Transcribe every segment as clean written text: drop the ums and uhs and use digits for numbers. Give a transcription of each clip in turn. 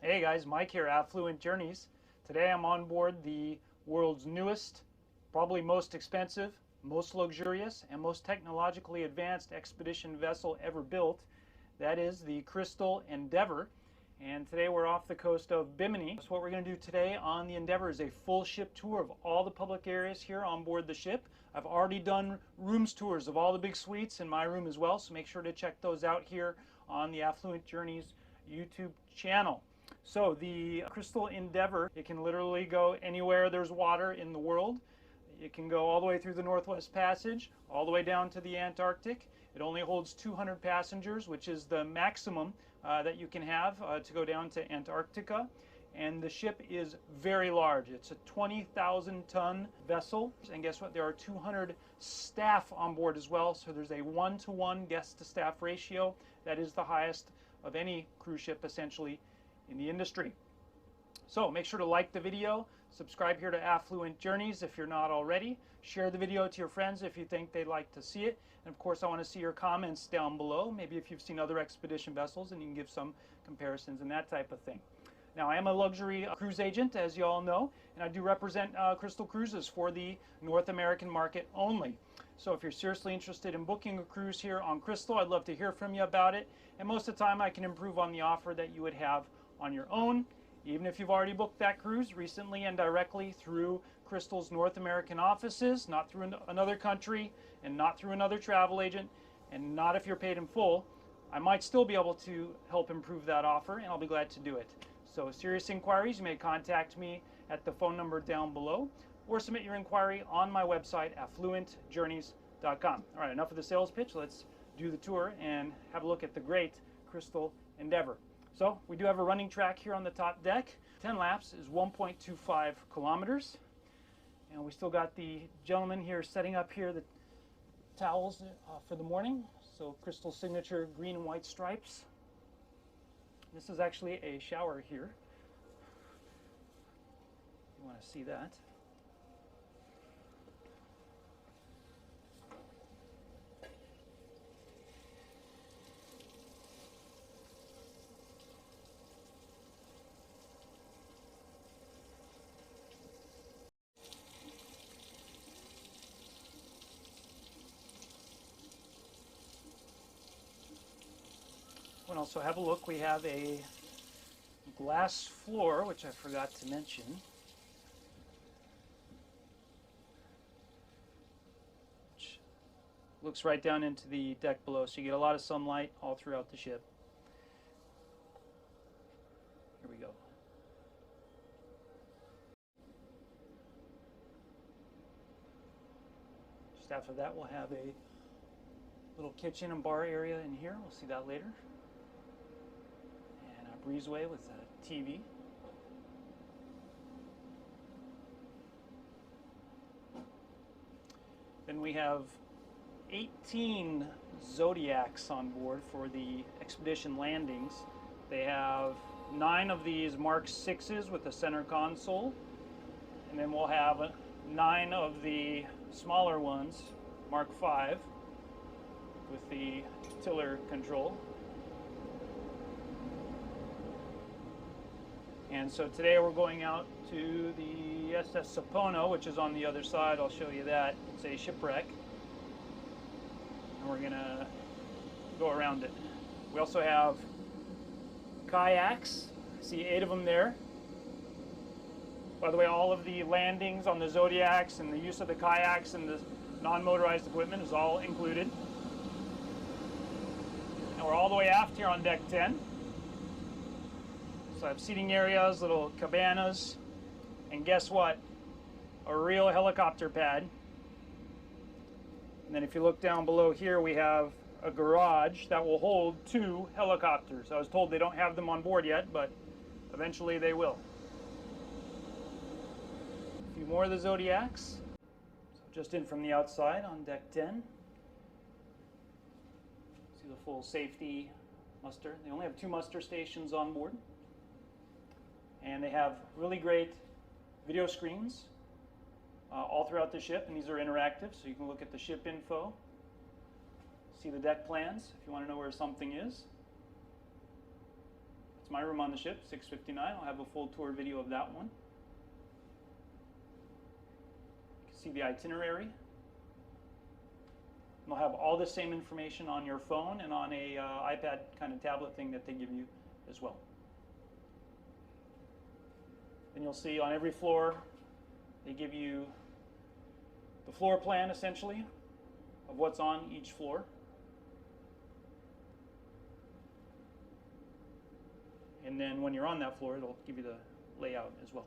Hey guys, Mike here, Affluent Journeys. Today I'm on board the world's newest, probably most expensive, most luxurious, and most technologically advanced expedition vessel ever built. That is the Crystal Endeavor. And today we're off the coast of Bimini. So what we're going to do today on the Endeavor is a full ship tour of all the public areas here on board the ship. I've already done rooms tours of all the big suites in my room as well, so make sure to check those out here on the Affluent Journeys YouTube channel. So the Crystal Endeavor, it can literally go anywhere there's water in the world. It can go all the way through the Northwest Passage, all the way down to the Antarctic. It only holds 200 passengers, which is the maximum that you can have to go down to Antarctica. And the ship is very large. It's a 20,000 ton vessel. And guess what? There are 200 staff on board as well. So there's a 1-to-1 guest to staff ratio. That is the highest of any cruise ship essentially in the industry. So make sure to like the video, subscribe here to Affluent Journeys if you're not already, share the video to your friends if you think they'd like to see it, and of course I want to see your comments down below, maybe if you've seen other expedition vessels and you can give some comparisons and that type of thing. Now I am a luxury cruise agent, as you all know, and I do represent Crystal Cruises for the North American market only. So if you're seriously interested in booking a cruise here on Crystal, I'd love to hear from you about it, and most of the time I can improve on the offer that you would have on your own, even if you've already booked that cruise recently and directly through Crystal's North American offices, not through another country and not through another travel agent, and not if you're paid in full. I might still be able to help improve that offer, and I'll be glad to do it. So serious inquiries, you may contact me at the phone number down below or submit your inquiry on my website, affluentjourneys.com. All right, enough of the sales pitch. Let's do the tour and have a look at the great Crystal Endeavor. So we do have a running track here on the top deck. 10 laps is 1.25 kilometers. And we still got the gentleman here setting up here the towels for the morning. So Crystal signature green and white stripes. This is actually a shower here. You want to see that. And also have a look, we have a glass floor, which I forgot to mention. Which looks right down into the deck below, so you get a lot of sunlight all throughout the ship. Here we go. Just after that we'll have a little kitchen and bar area in here. We'll see that later. Breezeway with a TV. Then we have 18 Zodiacs on board for the expedition landings. They have 9 of these Mark 6s with the center console, and then we'll have 9 of the smaller ones, Mark 5, with the tiller control. And so today we're going out to the SS Sapono, which is on the other side. I'll show you that. It's a shipwreck. And we're going to go around it. We also have kayaks. I see 8 of them there. By the way, all of the landings on the Zodiacs and the use of the kayaks and the non-motorized equipment is all included. And we're all the way aft here on deck 10. So I have seating areas, little cabanas, and guess what? A real helicopter pad. And then if you look down below here, we have a garage that will hold 2 helicopters. I was told they don't have them on board yet, but eventually they will. A few more of the Zodiacs. So just in from the outside on deck 10. See the full safety muster. They only have 2 muster stations on board. And they have really great video screens all throughout the ship, and these are interactive, so you can look at the ship info, see the deck plans if you want to know where something is. Let's my room on the ship, 659. I'll have a full tour video of that one. You can see the itinerary. You'll have all the same information on your phone and on a iPad kind of tablet thing that they give you as well. Then you'll see on every floor, they give you the floor plan, essentially, of what's on each floor. And then when you're on that floor, it'll give you the layout as well.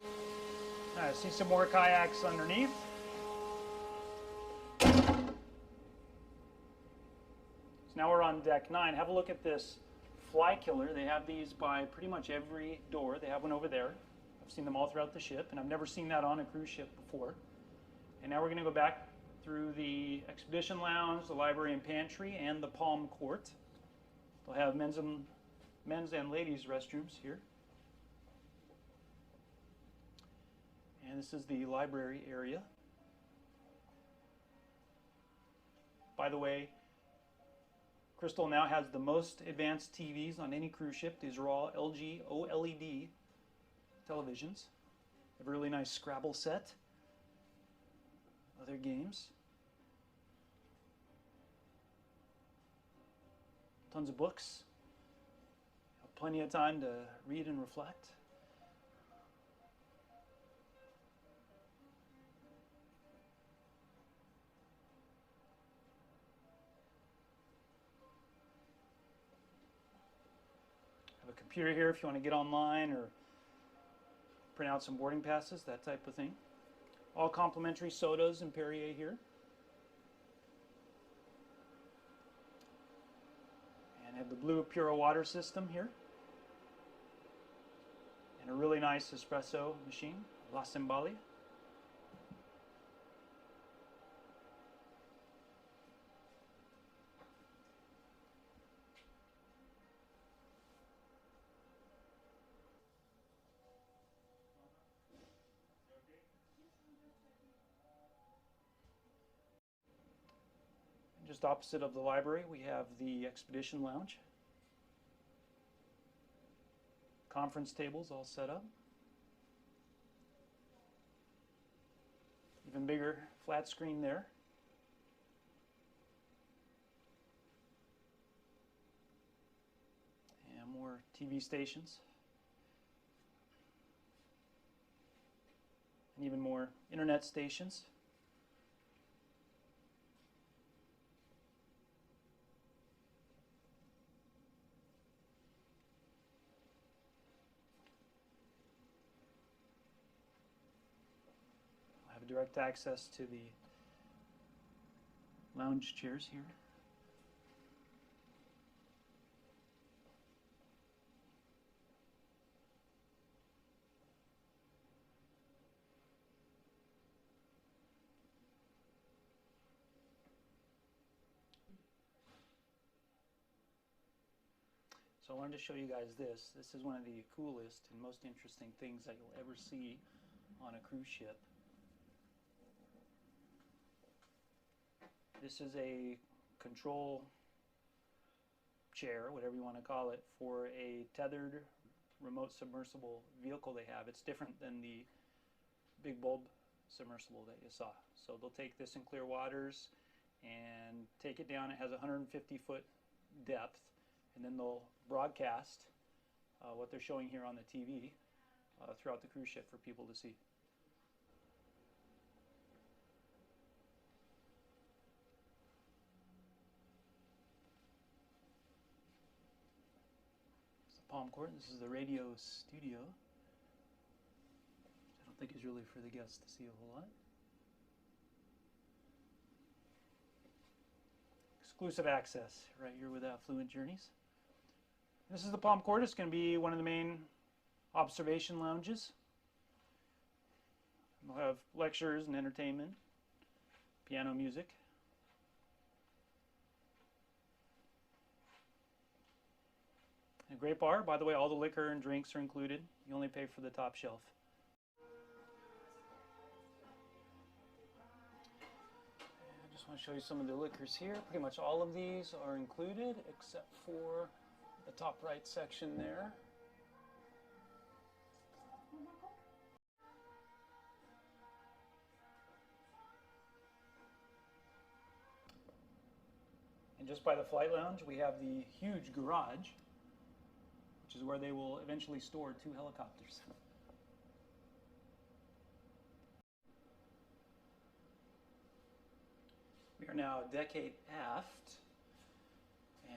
All right, see some more kayaks underneath. So now we're on deck 9. Have a look at this fly killer. They have these by pretty much every door. They have one over there. I've seen them all throughout the ship, and I've never seen that on a cruise ship before. And now we're going to go back through the expedition lounge, the library and pantry, and the palm court. They'll have men's and ladies' restrooms here. And this is the library area. By the way, Crystal now has the most advanced TVs on any cruise ship. These are all LG OLED televisions. They have a really nice Scrabble set. Other games. Tons of books. Plenty of time to read and reflect. Have a computer here if you want to get online or print out some boarding passes, that type of thing. All complimentary sodas and Perrier here. And have the blue Pura water system here. And a really nice espresso machine, La Cimbali. Just opposite of the library, we have the expedition lounge. Conference tables all set up. Even bigger flat screen there. And more TV stations. And even more internet stations. Direct access to the lounge chairs here. So I wanted to show you guys this. This is one of the coolest and most interesting things that you'll ever see on a cruise ship. This is a control chair, whatever you want to call it, for a tethered remote submersible vehicle they have. It's different than the big bulb submersible that you saw. So they'll take this in clear waters and take it down. It has 150-foot depth, and then they'll broadcast what they're showing here on the TV throughout the cruise ship for people to see. Palm Court. This is the radio studio. I don't think is really for the guests to see a whole lot. Exclusive access right here with Affluent Journeys. This is the Palm Court. It's going to be one of the main observation lounges. We'll have lectures and entertainment, piano music. A great bar. By the way, all the liquor and drinks are included. You only pay for the top shelf. I just want to show you some of the liquors here. Pretty much all of these are included except for the top right section there. And just by the flight lounge, we have the huge garage, which is where they will eventually store 2 helicopters. We are now deck 8 aft,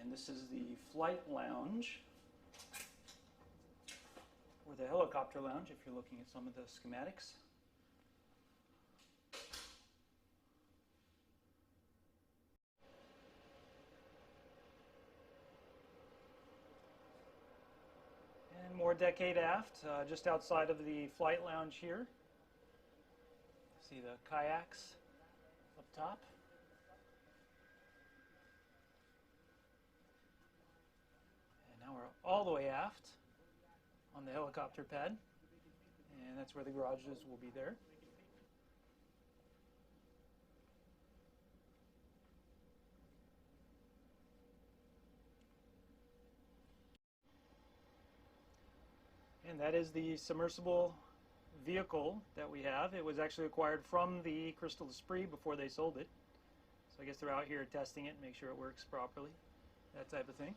and this is the flight lounge, or the helicopter lounge if you're looking at some of the schematics. And more deck 8 aft, just outside of the flight lounge here. See the kayaks up top. Now we're all the way aft on the helicopter pad, and that's where the garages will be there. And that is the submersible vehicle that we have. It was actually acquired from the Crystal Esprit before they sold it. So I guess they're out here testing it, make sure it works properly, that type of thing.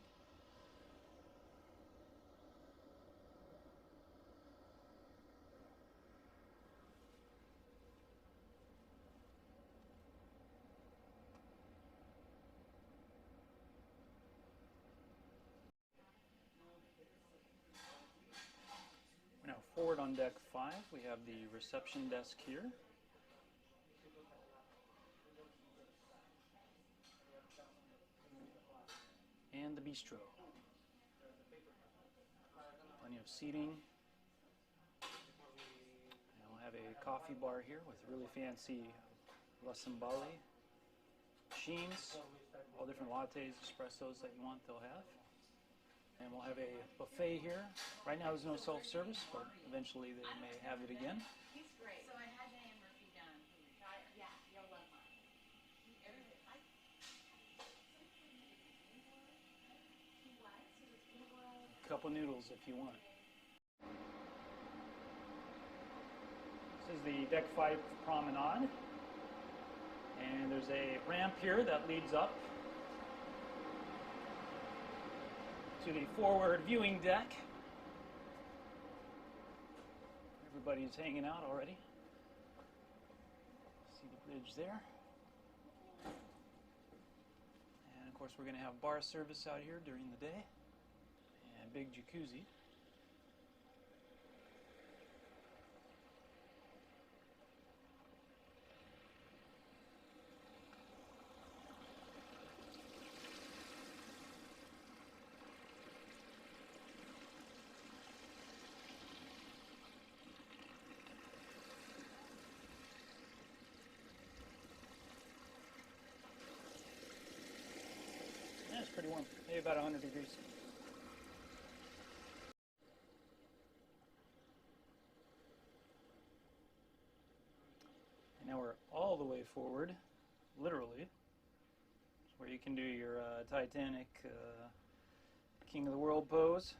We're now forward on deck 5. We have the reception desk here. And the bistro. Plenty of seating. And we'll have a coffee bar here with really fancy Lasembali machines. All different lattes, espressos that you want, they'll have. And we'll have a buffet here. Right now there's no self-service, but eventually they may have it again. He's great. So I had Diane Murphy done. Yeah, you'll love mine. A couple noodles if you want. This is the Deck 5 promenade. And there's a ramp here that leads up to the forward viewing deck. Everybody's hanging out already. See the bridge there. And of course we're going to have bar service out here during the day. And big jacuzzi. Yeah, it's pretty warm, maybe about 100 degrees. And now we're all the way forward, literally, where you can do your Titanic King of the World pose.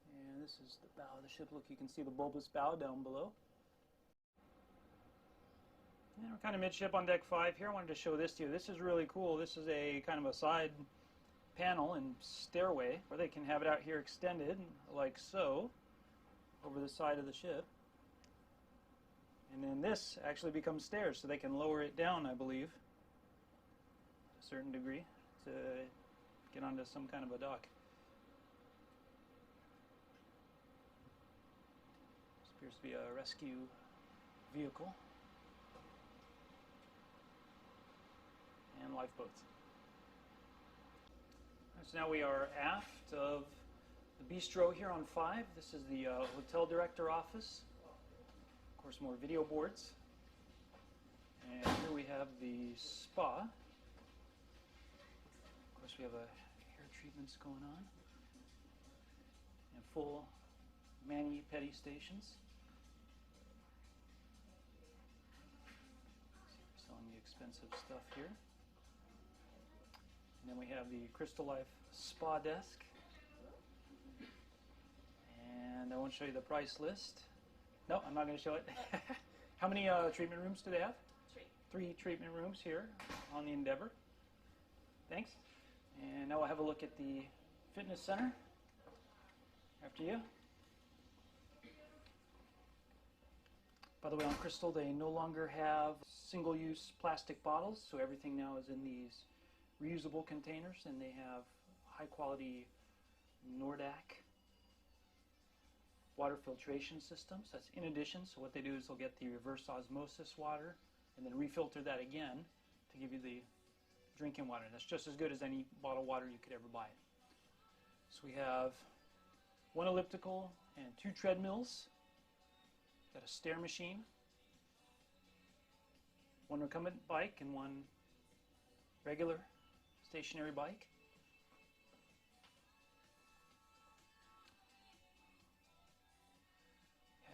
And this is the bow of the ship. Look, you can see the bulbous bow down below. And we're kind of midship on deck 5 here. I wanted to show this to you. This is really cool. This is a kind of a side panel and stairway where they can have it out here extended like so over the side of the ship. And then this actually becomes stairs, so they can lower it down, I believe, to a certain degree to get onto some kind of a dock. This appears to be a rescue vehicle. And lifeboats. So now we are aft of the bistro here on 5. This is the hotel director office. Of course, more video boards. And here we have the spa. Of course, we have hair treatments going on. And full mani-pedi stations. Selling the expensive stuff here. And then we have the Crystal Life spa desk. And I won't show you the price list. No, I'm not going to show it. How many treatment rooms do they have? 3 treatment rooms here on the Endeavor. Thanks. And now we'll have a look at the fitness center. After you. By the way, on Crystal, they no longer have single-use plastic bottles, so everything now is in these reusable containers, and they have high-quality Nordac water filtration systems. That's in addition, so what they do is they'll get the reverse osmosis water and then refilter that again to give you the drinking water. That's just as good as any bottled water you could ever buy. So we have 1 elliptical and 2 treadmills. Got a stair machine, 1 recumbent bike and 1 regular stationary bike.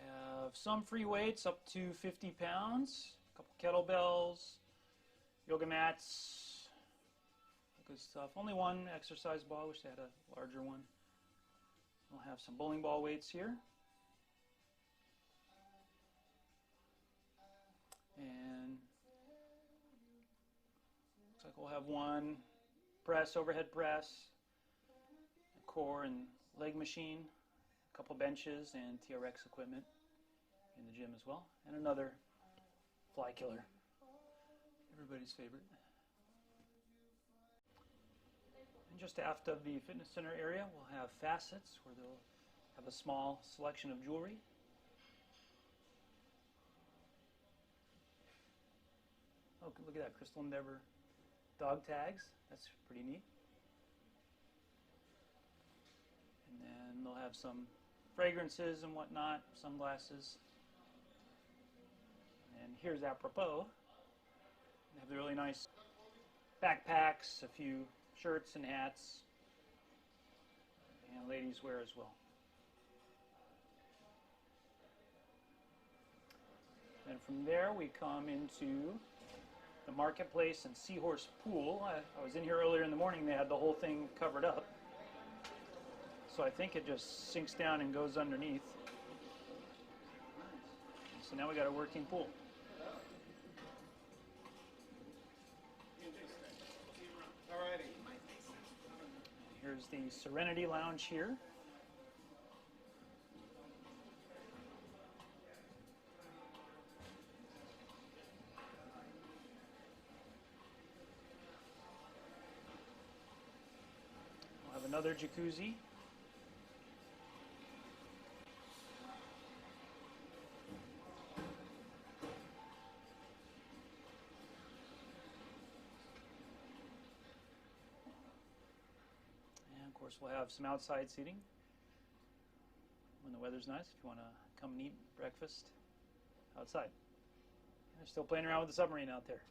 Have some free weights up to 50 pounds, a couple kettlebells, yoga mats, good stuff. Only 1 exercise ball, wish they had a larger one. We'll have some bowling ball weights here. And looks like we'll have 1 press, overhead press, a core and leg machine, a couple benches and TRX equipment in the gym as well, and another fly killer, everybody's favorite. And just aft of the fitness center area, we'll have facets where they'll have a small selection of jewelry. Oh, look at that, Crystal Endeavor dog tags. That's pretty neat. And then they'll have some fragrances and whatnot, sunglasses. And here's apropos. They have the really nice backpacks, a few shirts and hats, and ladies wear as well. And from there we come into the marketplace and Seahorse Pool. I was in here earlier in the morning, they had the whole thing covered up. So I think it just sinks down and goes underneath. So now we got a working pool. Here's the Serenity Lounge here. We'll have another jacuzzi. Of course, we'll have some outside seating when the weather's nice, if you want to come and eat breakfast outside. And they're still playing around with the submarine out there.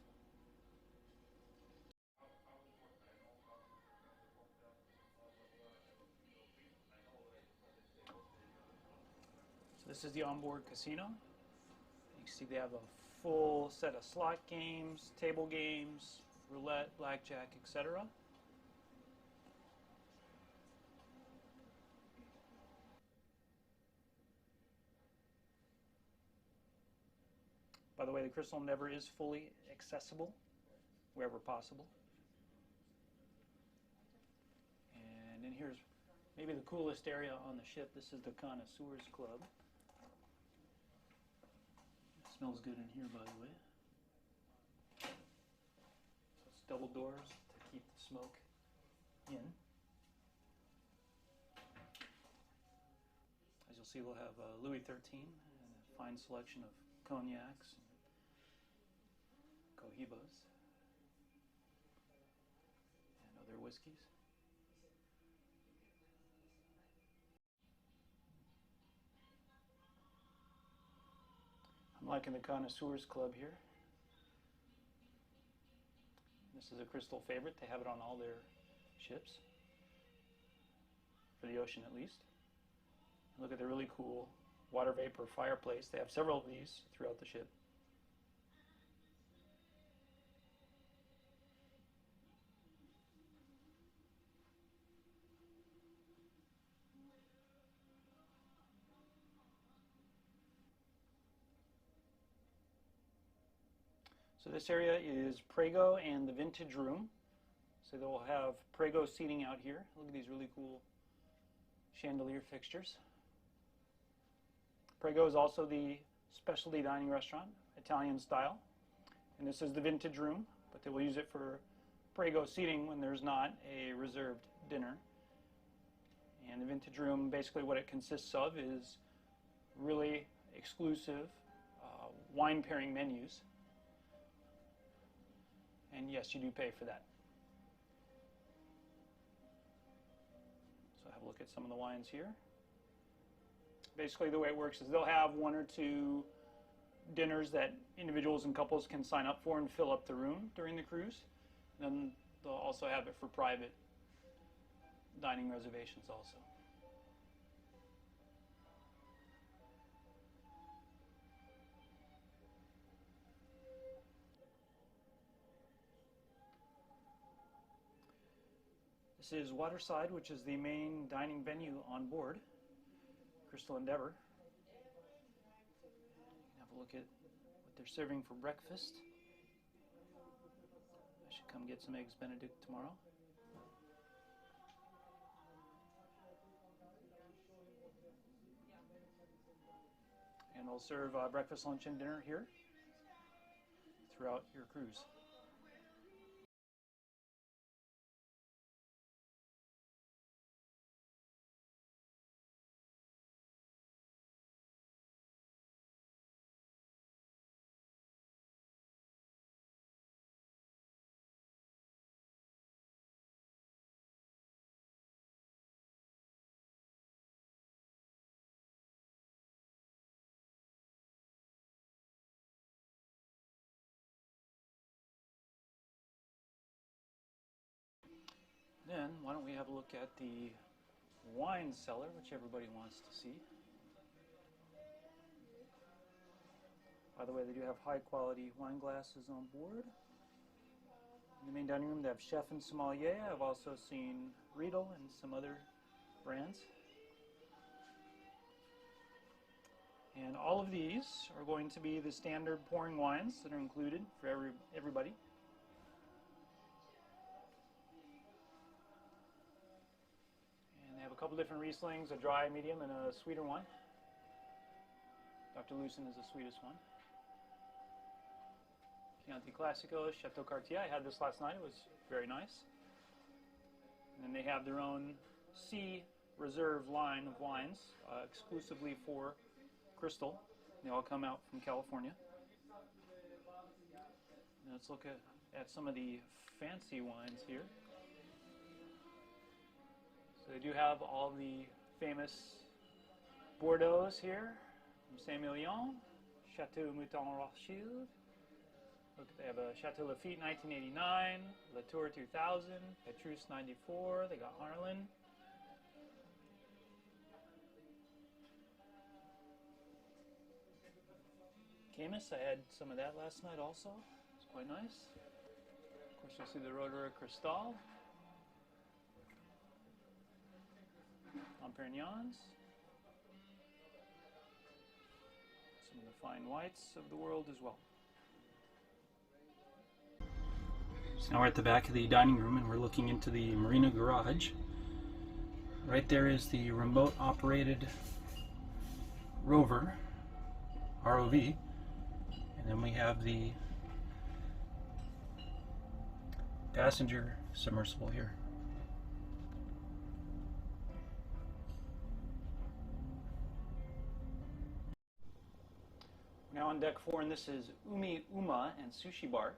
So this is the onboard casino. You can see they have a full set of slot games, table games, roulette, blackjack, etc. By the way, the Crystal Endeavor is fully accessible wherever possible. And then here's maybe the coolest area on the ship. This is the Connoisseurs Club. It smells good in here, by the way. So it's double doors to keep the smoke in. As you'll see, we'll have Louis XIII and a fine selection of cognacs, Cohibas, and other whiskeys. I'm liking the Connoisseurs Club here. This is a Crystal favorite. They have it on all their ships, for the ocean at least. Look at the really cool water vapor fireplace. They have several of these throughout the ship. So this area is Prego and the Vintage Room. So they'll have Prego seating out here. Look at these really cool chandelier fixtures. Prego is also the specialty dining restaurant, Italian style. And this is the Vintage Room, but they will use it for Prego seating when there's not a reserved dinner. And the Vintage Room, basically what it consists of is really exclusive wine pairing menus. And yes, you do pay for that. So have a look at some of the wines here. Basically the way it works is they'll have one or two dinners that individuals and couples can sign up for and fill up the room during the cruise. And then they'll also have it for private dining reservations also. This is Waterside, which is the main dining venue on board Crystal Endeavor. Have a look at what they're serving for breakfast. I should come get some eggs Benedict tomorrow. And they'll serve breakfast, lunch, and dinner here throughout your cruise. Then, why don't we have a look at the wine cellar, which everybody wants to see. By the way, they do have high quality wine glasses on board. In the main dining room, they have Chef and Sommelier. I've also seen Riedel and some other brands. And all of these are going to be the standard pouring wines that are included for everybody. And they have a couple different Rieslings, a dry, medium, and a sweeter one. Dr. Lucen is the sweetest one. Chianti Classico, Chateau Cartier. I had this last night. It was very nice. And then they have their own Sea Reserve line of wines, exclusively for Crystal. They all come out from California. And let's look at some of the fancy wines here. So they do have all the famous Bordeaux here from Saint-Emilion, Chateau Mouton Rothschild. Look, they have a Chateau Lafite 1989, Latour 2000, Petrus 94. They got Harlan. Camus, I had some of that last night also. It's quite nice. Of course, you'll see the Roederer Cristal. Perignon. Some of the fine whites of the world as well. So now we're at the back of the dining room and we're looking into the Marina Garage. Right there is the remote operated rover, ROV, and then we have the passenger submersible here. Now on deck 4, and this is Umi Uma and Sushi Bar.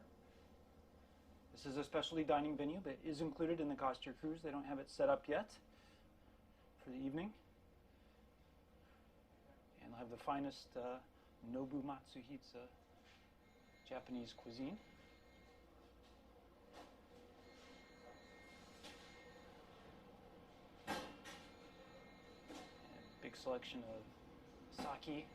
This is a specialty dining venue that is included in the cost of your cruise. They don't have it set up yet for the evening. And they'll have the finest Nobu Matsuhitsu Japanese cuisine. And a big selection of sake.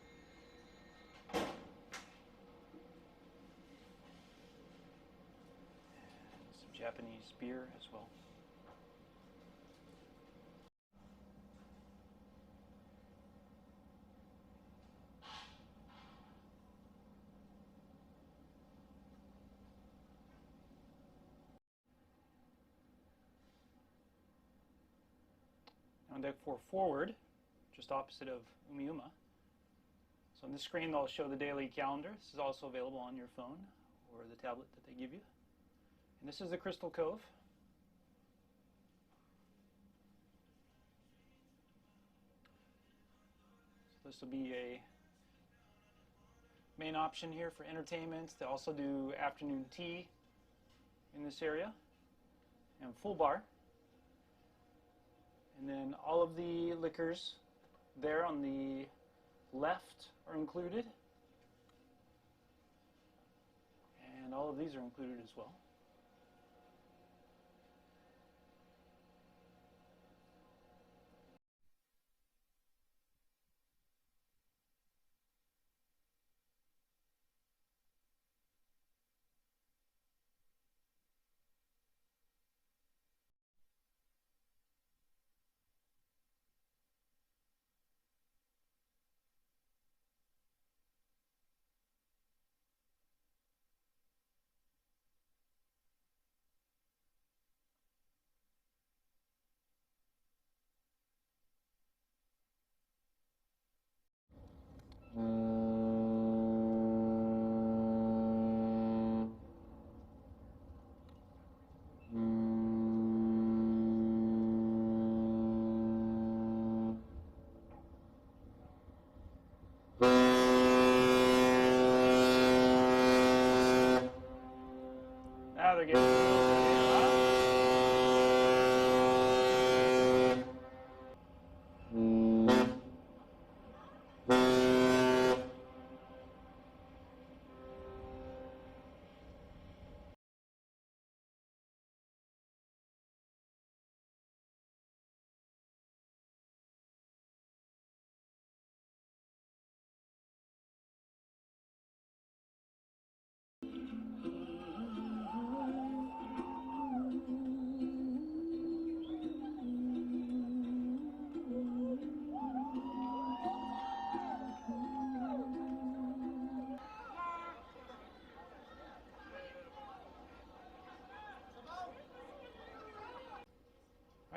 Japanese beer as well. on deck 4 forward, just opposite of Umiuma. So on this screen they'll show the daily calendar. This is also available on your phone or the tablet that they give you. And this is the Crystal Cove. So this will be a main option here for entertainment. They also do afternoon tea in this area and full bar. And then all of the liquors there on the left are included. And all of these are included as well. Now they're getting a little bit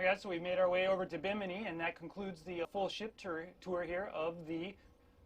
Alright, so we've made our way over to Bimini, and that concludes the full ship tour here of the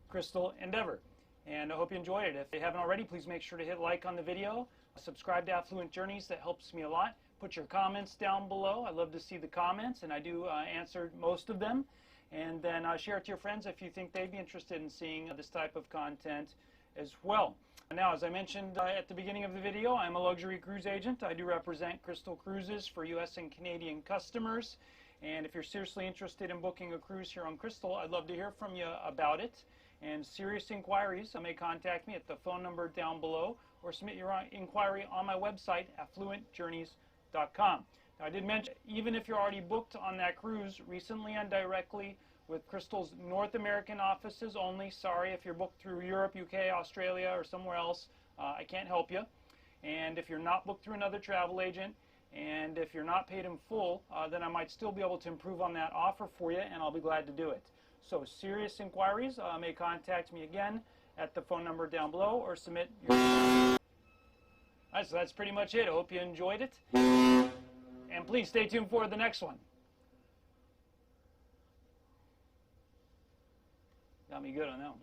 Crystal Endeavor. And I hope you enjoyed it. If you haven't already, please make sure to hit like on the video. Subscribe to Affluent Journeys. That helps me a lot. Put your comments down below. I love to see the comments, and I do answer most of them. And then share it to your friends if you think they'd be interested in seeing this type of content as well. Now, as I mentioned at the beginning of the video, I'm a luxury cruise agent. I do represent Crystal Cruises for U.S. and Canadian customers. And if you're seriously interested in booking a cruise here on Crystal, I'd love to hear from you about it. And serious inquiries, may contact me at the phone number down below or submit your inquiry on my website, affluentjourneys.com. Now, I did mention, even if you're already booked on that cruise recently and directly with Crystal's North American offices only. Sorry if you're booked through Europe, UK, Australia, or somewhere else. I can't help you. And if you're not booked through another travel agent, and if you're not paid in full, then I might still be able to improve on that offer for you, and I'll be glad to do it. So serious inquiries may contact me again at the phone number down below or submit your... Alright, so that's pretty much it. I hope you enjoyed it. And please stay tuned for the next one. Got me good on that one.